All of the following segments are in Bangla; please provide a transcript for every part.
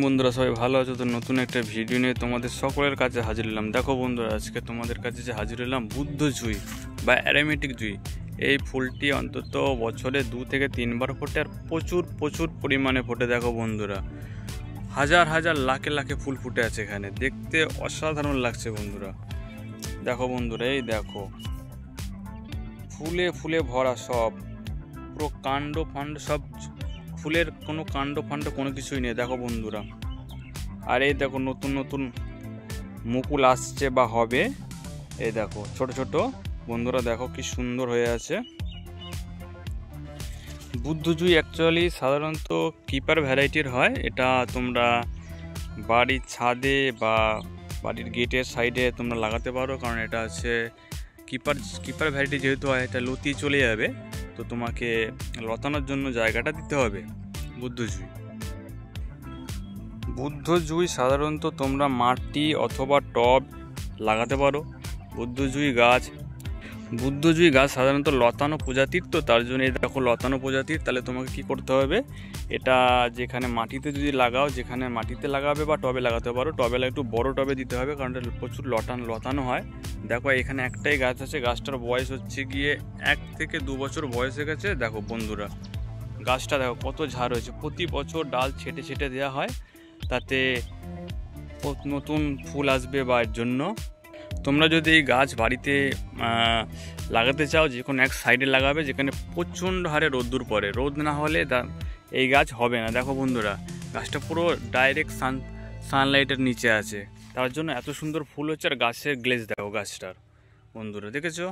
বন্ধুরা সবাই ভালো আছো তো? নতুন একটা ভিডিও নিয়ে তোমাদের সকলের কাছে হাজির হলাম। দেখো বন্ধুরা, আজকে তোমাদের কাছে যে হাজির হলাম বুদ্ধ জুঁই বা অ্যারোমেটিক জুঁই। এই ফুলটি অন্তত বছরে 2 থেকে 3 বার ফোটে, আর প্রচুর প্রচুর পরিমাণে ফোটে। দেখো বন্ধুরা, হাজার হাজার লাখে লাখে ফুল ফুটে আছে এখানে, দেখতে অসাধারণ লাগছে বন্ধুরা। দেখো বন্ধুরা, এই দেখো ফুলে ফুলে ভরা, সব পুরো কাণ্ড ফাণ্ড সব ফুলের, কোনো কাণ্ড ফাণ্ড কোনো কিছুই নেই। দেখো বন্ধুরা, আর এই দেখো নতুন নতুন মুকুল আসছে বা হবে। এই দেখো ছোট ছোট বন্ধুরা, দেখো কি সুন্দর হয়ে আছে। বুদ্ধ জুঁই অ্যাকচুয়ালি সাধারণত কিপার ভ্যারাইটির হয়। এটা তোমরা বাড়ির ছাদে বা বাড়ির গেটের সাইডে তোমরা লাগাতে পারো, কারণ এটা হচ্ছে কিপার ভ্যারাইটি যেহেতু হয়, এটা লতি চলে যাবে, তো তোমাকে লতানোর জন্য জায়গাটা দিতে হবে। বুদ্ধ জুঁই সাধারণত তোমরা মাটি অথবা টব লাগাতে পারো। বুদ্ধ জুঁই গাছ সাধারণত লতানো প্রজাতির, তো তার জন্য দেখো লতানো প্রজাতির। তাহলে তোমাকে কি করতে হবে, এটা যেখানে মাটিতে যদি লাগাও, যেখানে মাটিতে লাগাবে বা টবে লাগাতে পারো, টবে একটু বড় টবে দিতে হবে, কারণ এটা প্রচুর লতানো হয়। দেখো এখানে একটাই গাছ আছে, গাছটার বয়স হচ্ছে গিয়ে 1 থেকে 2 বছর বয়স হয়ে গেছে। দেখো বন্ধুরা, গাছটা দেখো কত ঝাড় হয়েছে। প্রতি বছর ডাল ছেটে ছেটে দেওয়া হয়, তাতে নতুন ফুল আসবে। বা এর জন্য তোমরা যদি এই গাছ বাড়িতে লাগাতে চাও, যে কোনো এক সাইডে লাগাবে যেখানে প্রচণ্ড হারে রোদ্দুর পড়ে। রোদ না হলে এই গাছ হবে না। দেখো বন্ধুরা, গাছটা পুরো ডাইরেক্ট সানলাইটের নিচে আছে, তার জন্য এত সুন্দর ফুল হচ্ছে। আর গাছের গ্লেজ দেখো গাছটার, বন্ধুরা দেখেছো।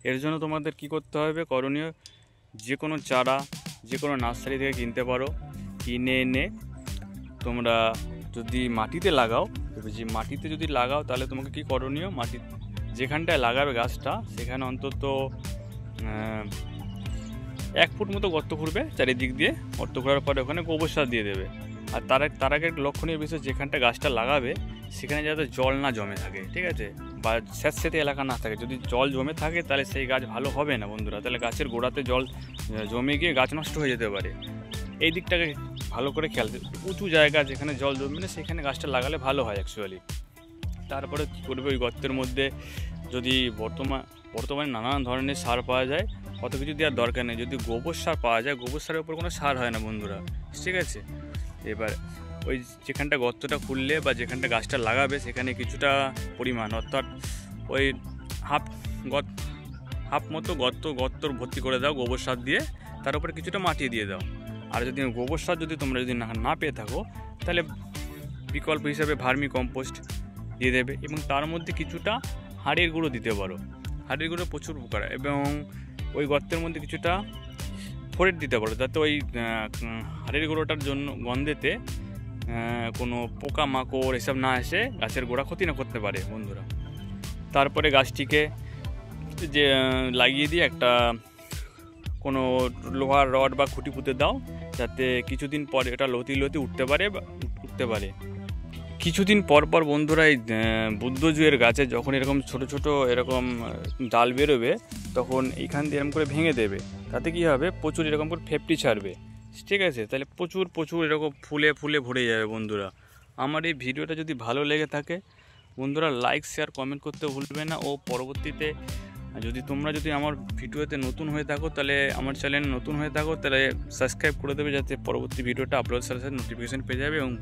এর জন্য তোমাদের কি করতে হবে, করণীয়, যে কোনো চারা যে কোনো নার্সারি থেকে কিনতে পারো। কিনে এনে তোমরা যদি মাটিতে লাগাও, মাটিতে যদি লাগাও তাহলে তোমাকে কি করণীয়, মাটি যেখানটায় লাগাবে গাছটা সেখানে অন্তত 1 ফুট মতো গর্ত খুঁড়বে চারিদিক দিয়ে। গর্ত খোঁড়ার পরে ওখানে গোবর সার দিয়ে দেবে। আর তার আগে একটা লক্ষণীয় বিষয়, যেখানটা গাছটা লাগাবে সেখানে যাতে জল না জমে থাকে, ঠিক আছে, বা স্যাঁতস্যাঁতে এলাকা না থাকে। যদি জল জমে থাকে তাহলে সেই গাছ ভালো হবে না বন্ধুরা। তাহলে গাছের গোড়াতে জল জমে গিয়ে গাছ নষ্ট হয়ে যেতে পারে। এই দিকটাকে ভালো করে খেয়াল, উঁচু জায়গা যেখানে জল জমবে না সেখানে গাছটা লাগালে ভালো হয় অ্যাকচুয়ালি। তারপরে কী করবে, ওই গর্তের মধ্যে যদি বর্তমানে নানান ধরনের সার পাওয়া যায়, অত কিছু দেওয়ার দরকার নেই। যদি গোবর সার পাওয়া যায়, গোবর সারের উপর কোনো সার হয় না বন্ধুরা, ঠিক আছে। এবার ওই যেখানটা গর্তটা খুললে বা যেখানটা গাছটা লাগাবে সেখানে কিছুটা পরিমাণ, অর্থাৎ ওই হাফ মতো গর্ত ভর্তি করে দাও গোবর সার দিয়ে, তার উপরে কিছুটা মাটি দিয়ে দাও। আর যদি গোবর সার তোমরা যদি না পেয়ে থাকো, তাহলে বিকল্প হিসাবে ভার্মি কম্পোস্ট দিয়ে দেবে, এবং তার মধ্যে কিছুটা হাড়ের গুঁড়ো দিতে পারো। হাড়ের গুঁড়ো প্রচুর উপকার, এবং ওই গর্তের মধ্যে কিছুটা ফোরেট দিতে পারো, যাতে ওই হাড়ের গুঁড়োটার জন্য গন্ধেতে কোনো পোকা মাকড় এসব না এসে গাছের গোড়া ক্ষতি না করতে পারে বন্ধুরা। তারপরে গাছটিকে যে লাগিয়ে দিয়ে একটা কোনো লোহার রড বা খুঁটি পুঁতে দাও, যাতে কিছুদিন পরে এটা লতি উঠতে পারে। কিছুদিন পর বন্ধুরা, এই বুদ্ধ জুঁইয়ের গাছে যখন এরকম ছোট ছোট এরকম ডাল বেরোবে, তখন এইখান দিয়ে এরকম করে ভেঙে দেবে। তাতে কি হবে, প্রচুর এরকম করে ফেপটি ছাড়বে, ঠিক আছে। তাহলে প্রচুর এরকম ফুলে ফুলে ভরে যাবে বন্ধুরা। আমার এই ভিডিওটা যদি ভালো লেগে থাকে বন্ধুরা, লাইক শেয়ার কমেন্ট করতে ভুলবে না। ও পরবর্তীতে তোমরা যদি আমার ভিডিওতে নতুন হয়ে থাকো, তাহলে আমার চ্যানেল নতুন হয়ে থাকো, তাহলে সাবস্ক্রাইব করে দেবে, যাতে পরবর্তী ভিডিওটা আপলোড সাথে নোটিফিকেশান পেয়ে যাবে এবং